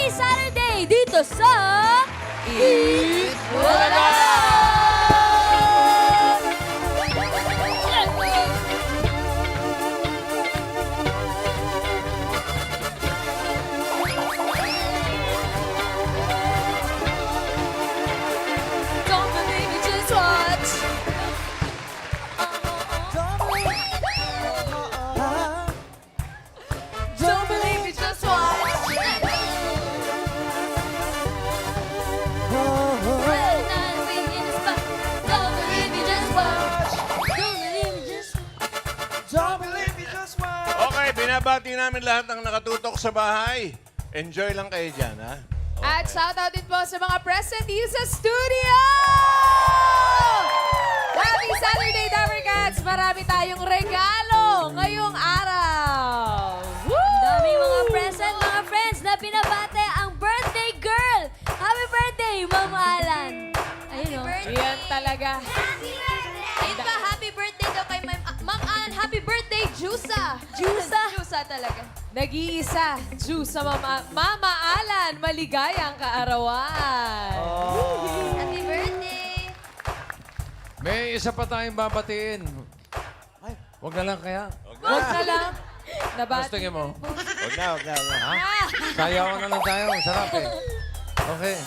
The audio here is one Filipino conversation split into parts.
Happy Saturday dito sa Eat Bulaga! Don't believe me, just watch. Don't believe me, just watch. Okay, binabati namin lahat ng nakatutok sa bahay. Enjoy lang kayo dyan, ha? At shoutout din po sa mga present dito sa studio! Happy Saturday, Dapper Cats! Marami tayong regalo ngayong araw! Woo! Daming mga present, mga friends na pinabate ang birthday girl. Happy birthday, Ma'am Alan. Ayun o. Yan talaga. Ayun pa, happy birthday daw kay Ma'am Ann. Happy birthday, Jusa. Jusa. Jusa talaga. Nag-iisa, Diyos sa Mama Alan. Maligayang kaarawan. Happy birthday. May isa pa tayong babatiin. Huwag na lang kaya. Huwag na lang. Gusto niyo mo? Huwag na. Ha? Sayawan na lang tayo. Sarap eh. Okay.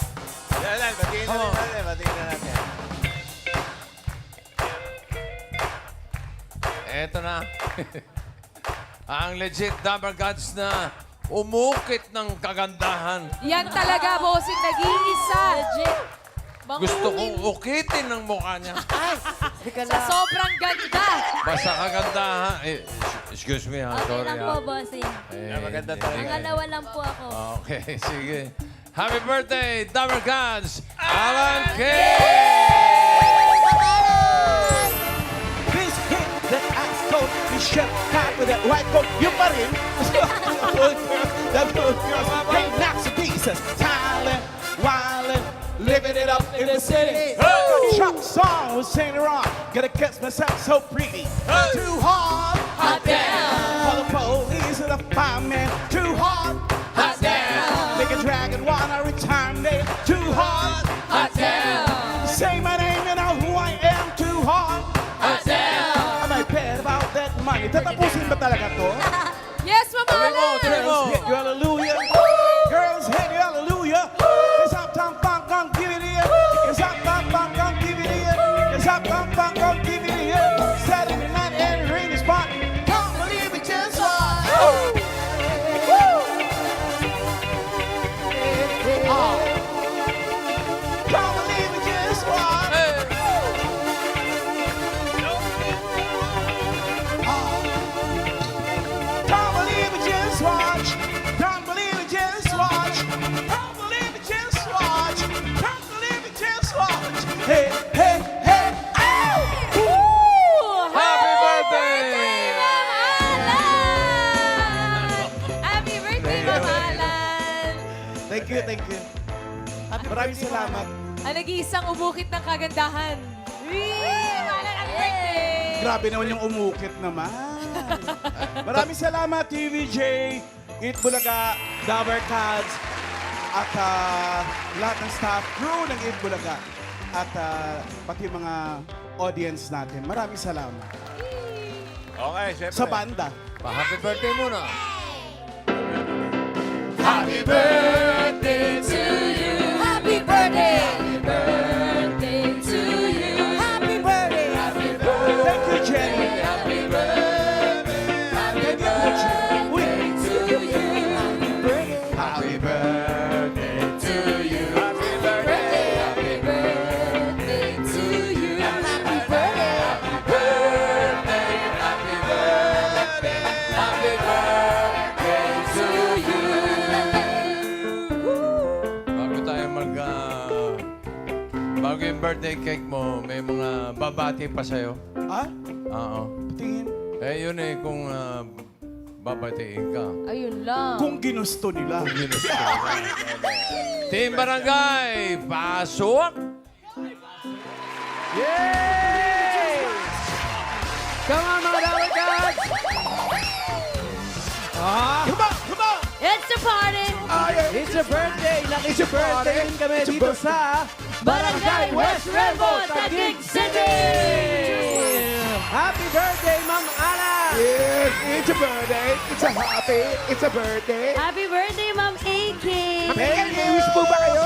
Yan, batiin na Oo. natin. Batiin na natin. Eto na. Ang legit Dapper Gods na umukit ng kagandahan. Yan talaga, bossing. Nag-iisa. Legit. Gusto kong ukitin ng mukha niya. Sa sobrang ganda. Basta kagandahan. Excuse me ha. Okay Sorry lang ha. po, bossing. Maganda hindi talaga. ka- Pangalawa lang po ako. Okay, sige. Happy birthday, Dapper Gods! Alan K! This hit that I stole, you should have with that white coat. You pa rin. That good girls, hey, knocks to pieces. Silent, wildin', living it up in the city. Chuck song was singing wrong. Gotta catch myself so pretty. Too hard, hot damn. For the police and the firemen. Too hard, hot damn. Make a dragon wanna retire me. Too hard, hot damn. Say my name and know who I am. Too hard, hot damn. Am I bad about that money? Tatapusin ba talaga to? Yes, Mama Alan. Girls hit you hallelujah. Girls hit you hallelujah. It's up, tom, funk, gon' give it here. It's up, tom, funk, gon' give it here. It's up, tom, funk, gon' give it here. Saturday night and the rain is spot. Can't believe it just was. Can't believe it just was. Can't believe it just watch. Can't believe it just watch. Can't believe it just watch. Can't believe it just watch. Hey, hey, hey. Ow! Happy birthday! Happy birthday, Mama Alan. Thank you, thank you. Maraming salamat. Ang nag-iisang umukit ng kagandahan. Mama Alan, happy birthday. Grabe naman yung umukit naman. Maraming salamat, TVJ, Eat Bulaga, Dapper Cats, at lahat ng staff, crew ng Eat Bulaga, at pati mga audience natin. Maraming salamat. Okay, syempre. Sa banda. Pa-happy birthday muna. Happy birthday To you, happy birthday. Happy birthday to you. Happy birthday. Happy birthday. Thank you, Jenny. Happy birthday. Happy birthday to you. Happy birthday. Happy birthday to you. Happy Birthday, happy birthday to you. Happy birthday. Bago tayo bago yung birthday cake mo, may mga babati pa sa'yo. Ha? Oo. Tingin. Yun eh, kung babatiin ka. Ayun lang. Kung ginusto nila. Ginusto ka. Team Barangay, pasok! Yay! Come on, mga Dapper Cats! Come on, come on! It's the party. Ah, yeah, It's your birthday! Nakikipirthday din kami dito sa Barangay West Rembo, Taguig City! Happy birthday, Ma'am Alan! Yes, it's a birthday. It's a happy. It's a birthday. Happy birthday, Ma'am AK! May wish po ba kayo?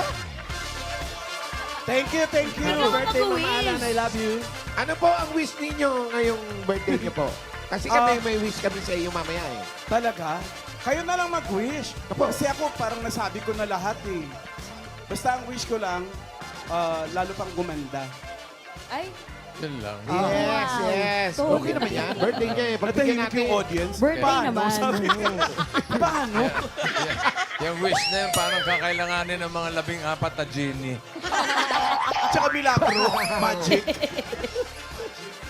Thank you, thank you. Ikaw Birthday, Ma'am mag-wish. Alan. I love you. Ano po ang wish ninyo ngayong birthday niyo po? Kasi kami may wish kami sa iyo mamaya eh. Talaga? Kayo na lang mag-wish. Kasi ako parang nasabi ko na lahat eh. Basta ang wish ko lang, lalo pang gumanda. Ay, Yun lang. Yes, yes. Okay naman yan. Birthday niya eh. Pagbigyan Natahimik natin. yung audience. Birthday Paano? naman. Sabi ko. Paano? Yung wish na yun, parang kakailanganin ng mga 14 na genie. Tsaka milagro. Magic.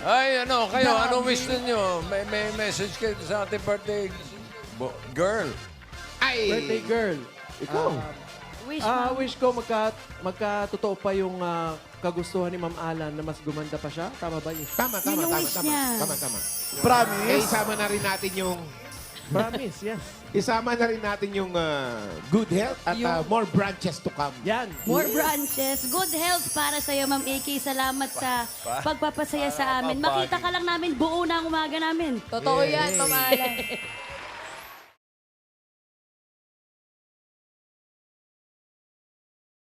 Ay, ano, kayo, anong wish ninyo? May message kayo sa ating birthday girl. Ay! Birthday girl. Ikaw. Wish, Wish ko magkatotoo pa yung kagustuhan ni Ma'am Alan na mas gumanda pa siya. Tama ba yun? Tama, tama, Yun yung tama, wish tama. niya. Tama, tama. Eh, Promise? isama na rin natin yung Promise, yes. isama na rin natin yung good health at more branches to come. Yan. More branches. Good health para sa iyo, Ma'am AK. Salamat sa pagpapasaya sa amin. Makita ka lang namin, buo na ang umaga namin. totoo yan, Ma'am Alan.